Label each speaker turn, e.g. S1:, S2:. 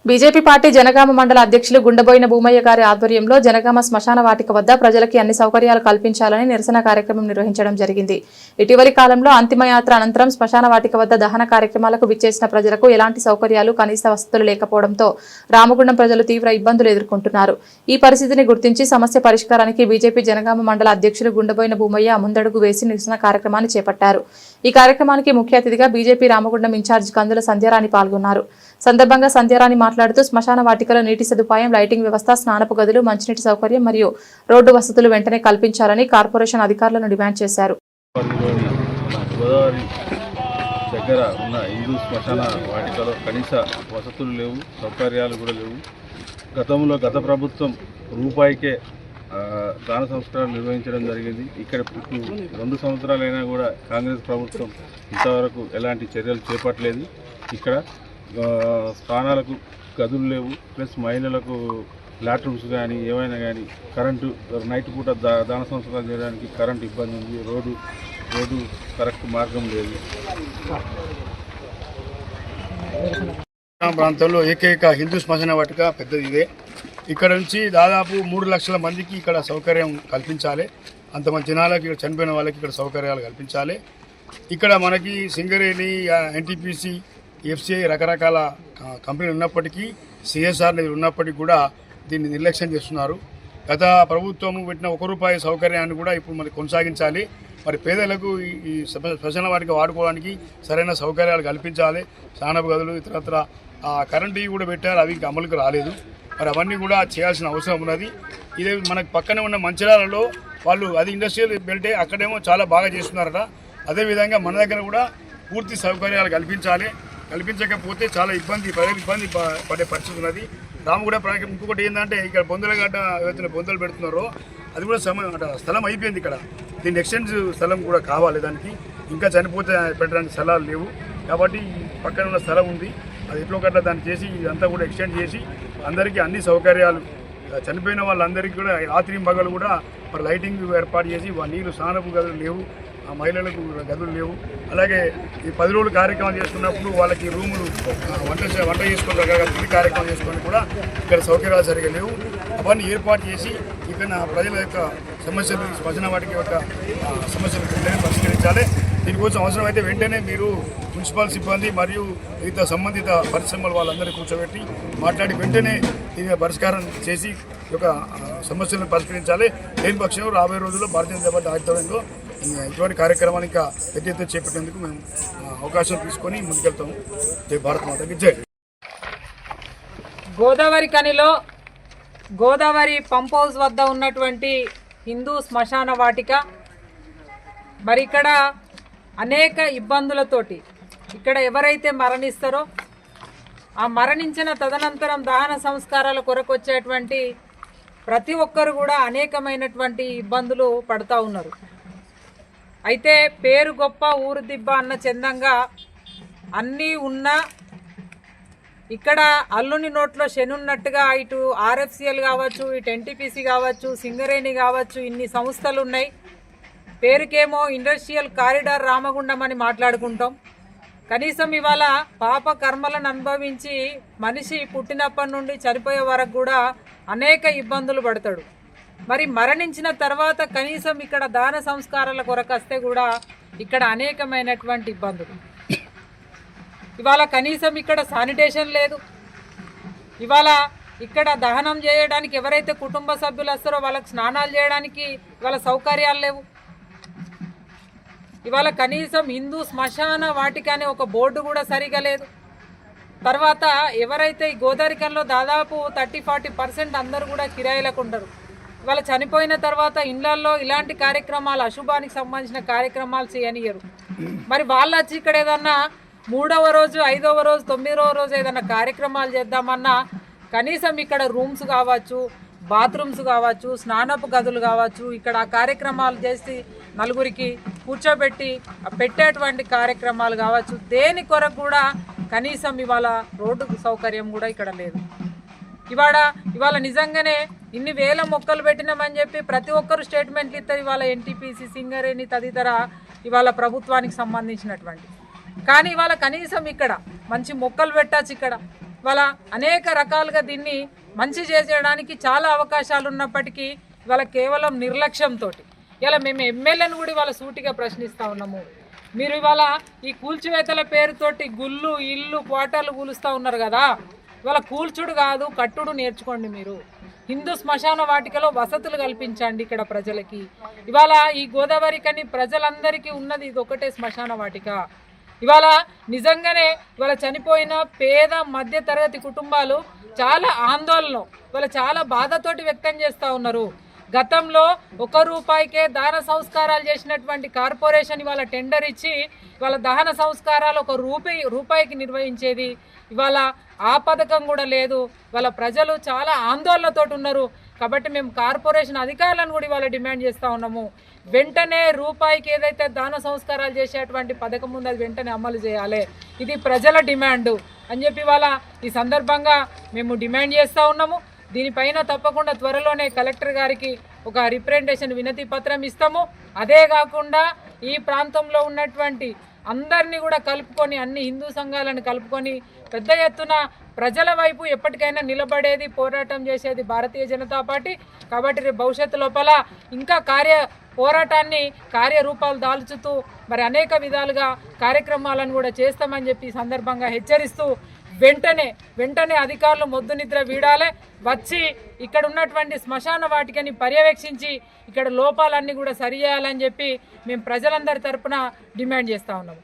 S1: BJP party Janagama మండల అధ్యక్షులు గుండబోయిన భూమయ్య గారి ఆధ్వర్యంలో జనగామ శ్మశాన వాటిక వద్ద ప్రజలకి అన్ని సౌకర్యాలు కల్పించాలని నిరసన కార్యక్రమం నిర్వహించడం జరిగింది. ఇటీవలి కాలంలో అంతిమయాత్ర అనంతరం శ్మశాన వాటిక వద్ద దహన కార్యక్రమాలకు విచ్చేసిన ప్రజలకు ఎలాంటి సౌకర్యాలు, కనీస వసతులు లేకపోవడంతో రామగుండం ప్రజలు తీవ్ర ఇబ్బందులు ఎదుర్కొంటున్నారు. ఈ పరిస్థితిని గుర్తించి సమస్య పరిష్కారానికి బీజేపీ జనగామ మండల అధ్యక్షులు గుండబోయిన భూమయ్య ముందడుగు వేసి నిరసన కార్యక్రమాన్ని చేపట్టారు. ఈ కార్యక్రమానికి ముఖ్య అతిథిగా బీజేపీ రామగుండం ఇన్ఛార్జ్ కందుల సంధ్యారాణి పాల్గొన్నారు. సందర్భంగా సంధ్యారాణి మాట్లాడుతూ శ్మశాన వాటికలో నీటి సదుపాయం, లైటింగ్ వ్యవస్థ, స్నానపు గదులు, మంచినీటి సౌకర్యం మరియు రోడ్డు వసతులు వెంటనే కల్పించాలని కార్పొరేషన్ అధికారులను డిమాండ్ చేశారు.
S2: దగ్గర ఉన్న హిందూ శ్మశాన వాటికలో కనీస వసతులు లేవు, సౌకర్యాలు కూడా లేవు. గత ప్రభుత్వం రూపాయికే దాన సంస్కారాలు నిర్వహించడం జరిగింది. ఇక్కడ ఇప్పుడు 2 సంవత్సరాలైనా కూడా కాంగ్రెస్ ప్రభుత్వం ఇంతవరకు ఎలాంటి చర్యలు చేపట్టలేదు. ఇక్కడ స్థానాలకు గదులు లేవు, ప్లస్ మహిళలకు లాట్రూమ్స్ కానీ ఏమైనా కానీ కరెంటు నైట్ పూట దాన సంస్కారాలు చేయడానికి కరెంటు ఇబ్బంది ఉంది. రోడ్డు కరెక్ట్ మార్గం లేదు.
S3: ప్రాంతంలో ఏకైక హిందూ శ్మశాన వాటిక పెద్దది ఇదే. ఇక్కడ నుంచి దాదాపు 3 లక్షల మందికి ఇక్కడ సౌకర్యం కల్పించాలి. అంతమంది జనాలకి ఇక్కడ చనిపోయిన వాళ్ళకి ఇక్కడ సౌకర్యాలు కల్పించాలి. ఇక్కడ మనకి సింగరేణి, ఎన్టీపీసీ, ఎఫ్సిఐ రకరకాల కంపెనీలు ఉన్నప్పటికీ, సిఎస్ఆర్ నిధులు ఉన్నప్పటికీ కూడా దీన్ని నిర్లక్ష్యం చేస్తున్నారు. గత ప్రభుత్వం పెట్టిన ₹1 సౌకర్యాన్ని కూడా ఇప్పుడు మనకి కొనసాగించాలి. మరి పేదలకు ఈ శ్మశాన వాటిక వాడుకోవడానికి సరైన సౌకర్యాలు కల్పించాలి. స్నానపు గదులు, ఇతరత్ర కరెంటు కూడా పెట్టారు, అవి ఇంకా అమలుకు రాలేదు. మరి అవన్నీ కూడా చేయాల్సిన అవసరం ఉన్నది. ఇదే మనకు పక్కనే ఉన్న మంచిర్యాలలో వాళ్ళు అది ఇండస్ట్రియల్ బెల్టే, అక్కడేమో చాలా బాగా చేస్తున్నారట. అదేవిధంగా మన దగ్గర కూడా పూర్తి సౌకర్యాలు కల్పించకపోతే చాలా ఇబ్బంది పడే పరిస్థితి ఉన్నది. రామగుడ ప్రాంతం ఇంకొకటి ఏంటంటే, ఇక్కడ బొందలగడ్డ ఏవైతే బొందలు పెడుతున్నారో అది కూడా స్థలం అయిపోయింది. ఇక్కడ దీన్ని ఎక్స్టెండ్ స్థలం కూడా కావాలి. దానికి ఇంకా చనిపోతే పెట్టడానికి స్థలాలు లేవు. కాబట్టి పక్కన ఉన్న స్థలం ఉంది, అది ఎట్లో గట్ల దాన్ని చేసి ఇదంతా కూడా ఎక్స్టెండ్ చేసి అందరికీ అన్ని సౌకర్యాలు, చనిపోయిన వాళ్ళందరికీ కూడా రాత్రి పగలు కూడా మరి లైటింగ్ ఏర్పాటు చేసి, నీళ్ళు స్నానపు గదులు లేవు, మహిళలకు గదులు లేవు. అలాగే ఈ 10 రోజులు కార్యక్రమం చేసుకున్నప్పుడు వాళ్ళకి రూములు, వంట చేసుకుని తిరిగి కార్యక్రమం చేసుకొని కూడా ఇక్కడ సౌకర్యాలు సరిగా లేవు. అవన్నీ ఏర్పాటు చేసి ఇక్కడ ప్రజల యొక్క సమస్యలు, శ్మశాన వాటిక యొక్క సమస్యలు వెంటనే పరిష్కరించాలి. దీనికోసం అవసరమైతే వెంటనే మీరు మున్సిపల్ సిబ్బంది మరియు మిగతా సంబంధిత పరిశ్రమల వాళ్ళందరినీ కూర్చోబెట్టి మాట్లాడి వెంటనే దీని పరిష్కారం చేసి యొక్క సమస్యలను పరిష్కరించాలి. లేని పక్షంలో రాబోయే రోజుల్లో భారతీయ జనతా పార్టీ ఆధ్వర్యంలో ఇటువంటి కార్యక్రమాన్ని ఇంకా పెద్ద ఎత్తున చేపట్టేందుకు మేము అవకాశం తీసుకొని ముందుకెళ్తాము. జై భారత్ మాతకి జై.
S4: గోదావరి కనిలో గోదావరి పంప్ హౌస్ వద్ద ఉన్నటువంటి హిందూ శ్మశాన వాటిక, మరి ఇక్కడ అనేక ఇబ్బందులతోటి ఇక్కడ ఎవరైతే మరణిస్తారో ఆ మరణించిన తదనంతరం దహన సంస్కారాల కొరకు వచ్చేటువంటి ప్రతి ఒక్కరు కూడా అనేకమైనటువంటి ఇబ్బందులు పడుతూ ఉన్నారు. అయితే పేరు గొప్ప ఊరు దిబ్బ అన్న చందంగా అన్నీ ఉన్నా ఇక్కడ అల్లుని నోట్లో శనున్నట్టుగా ఇటు ఆర్ఎఫ్సిఎల్ కావచ్చు, ఇటు ఎన్టీపీసీ కావచ్చు, సింగరేణి కావచ్చు, ఇన్ని సంస్థలు ఉన్నాయి. పేరుకేమో ఇండస్ట్రియల్ కారిడార్ రామగుండం అని మాట్లాడుకుంటాం. కనీసం ఇవాళ పాప కర్మలను అనుభవించి మనిషి పుట్టినప్పటి నుండి చనిపోయే వరకు కూడా అనేక ఇబ్బందులు పడతాడు. మరి మరణించిన తర్వాత కనీసం ఇక్కడ దాన సంస్కారాల కొరకు వస్తే కూడా ఇక్కడ అనేకమైనటువంటి ఇబ్బందులు. ఇవాళ కనీసం ఇక్కడ శానిటేషన్ లేదు. ఇవాళ ఇక్కడ దహనం చేయడానికి ఎవరైతే కుటుంబ సభ్యులు వస్తారో వాళ్ళకి స్నానాలు చేయడానికి ఇవాళ సౌకర్యాలు లేవు. ఇవాళ కనీసం హిందూ శ్మశాన వాటిక అనే ఒక బోర్డు కూడా సరిగా లేదు. తర్వాత ఎవరైతే ఈ గోదావరికంలో దాదాపు 30-40% అందరూ కూడా కిరాయిలకు ఉంటారు. ఇవాళ చనిపోయిన తర్వాత ఇళ్లల్లో ఇలాంటి కార్యక్రమాలు, అశుభానికి సంబంధించిన కార్యక్రమాలు చేయనియరు. మరి వాళ్ళు వచ్చి ఇక్కడ ఏదన్నా 3వ రోజు, 5వ రోజు, 9వ రోజు ఏదన్నా కార్యక్రమాలు చేద్దామన్నా కనీసం ఇక్కడ రూమ్స్ కావచ్చు, బాత్రూమ్స్ కావచ్చు, స్నానపు గదులు కావచ్చు, ఇక్కడ ఆ కార్యక్రమాలు చేసి నలుగురికి కూర్చోబెట్టి పెట్టేటువంటి కార్యక్రమాలు కావచ్చు, దేని కొరకు కూడా కనీసం ఇవాళ రోడ్డు సౌకర్యం కూడా ఇక్కడ లేదు. ఇవాళ నిజంగానే ఇన్ని వేల మొక్కలు పెట్టినామని చెప్పి ప్రతి ఒక్కరు స్టేట్మెంట్లు ఇస్తారు. ఇవాళ ఎన్టీపీసీ, సింగరేణి తదితర ఇవాళ ప్రభుత్వానికి సంబంధించినటువంటి. కానీ ఇవాళ కనీసం ఇక్కడ మంచి మొక్కలు పెట్టచ్చు. ఇక్కడ వాళ్ళ అనేక రకాలుగా దీన్ని మంచి చేసేయడానికి చాలా అవకాశాలు ఉన్నప్పటికీ వాళ్ళ కేవలం నిర్లక్ష్యంతో ఇలా మేము ఎమ్మెల్యేను కూడా ఇవాళ సూటిగా ప్రశ్నిస్తూ ఉన్నాము. మీరు ఇవాళ ఈ కూల్చివేతల పేరుతోటి గుళ్ళు ఇల్లు క్వార్టర్లు కూలుస్తూ ఉన్నారు కదా, ఇవాళ కూల్చుడు కాదు కట్టుడు నేర్చుకోండి. మీరు హిందూ శ్మశాన వాటికలో వసతులు కల్పించండి ఇక్కడ ప్రజలకి. ఇవాళ ఈ గోదావరి కని ప్రజలందరికీ ఉన్నది ఇది ఒకటే శ్మశాన వాటిక. ఇవాళ నిజంగానే ఇవాళ చనిపోయిన పేద మధ్య తరగతి కుటుంబాలు చాలా ఆందోళన, ఇవాళ చాలా బాధతోటి వ్యక్తం చేస్తూ ఉన్నారు. గతంలో ₹1కే దహన సంస్కారాలు చేసినటువంటి కార్పొరేషన్ ఇవాళ టెండర్ ఇచ్చి ఇవాళ దహన సంస్కారాలు రూపాయికి నిర్వహించేది. ఇవాళ ఆ పథకం కూడా లేదు. ఇవాళ ప్రజలు చాలా ఆందోళనతో ఉన్నారు. కాబట్టి మేము కార్పొరేషన్ అధికారులను కూడా ఇవాళ డిమాండ్ చేస్తూ ఉన్నాము. వెంటనే రూపాయికి ఏదైతే దాన సంస్కారాలు చేసేటువంటి పథకం ఉందో అది వెంటనే అమలు చేయాలి. ఇది ప్రజల డిమాండు అని చెప్పి ఇవాళ ఈ సందర్భంగా మేము డిమాండ్ చేస్తూ ఉన్నాము. దీనిపైన తప్పకుండా త్వరలోనే కలెక్టర్ గారికి ఒక రిప్రజెంటేషన్ వినతి పత్రం ఇస్తాము. అదే కాకుండా ఈ ప్రాంతంలో ఉన్నటువంటి అందరినీ కూడా కలుపుకొని అన్ని హిందూ సంఘాలను కలుపుకొని పెద్ద ఎత్తున ప్రజల వైపు ఎప్పటికైనా నిలబడేది పోరాటం చేసేది భారతీయ జనతా పార్టీ. కాబట్టి రేపు భవిష్యత్తు లోపల ఇంకా పోరాటాన్ని కార్యరూపాలు దాల్చుతూ మరి అనేక విధాలుగా కార్యక్రమాలను కూడా చేస్తామని చెప్పి ఈ సందర్భంగా హెచ్చరిస్తూ వెంటనే అధికారులు మొద్దు నిద్ర వీడాలి, వచ్చి ఇక్కడ ఉన్నటువంటి శ్మశాన వాటికని పర్యవేక్షించి ఇక్కడ లోపాలన్నీ కూడా సరిచేయాలని చెప్పి మేము ప్రజలందరి తరపున డిమాండ్ చేస్తూ ఉన్నాము.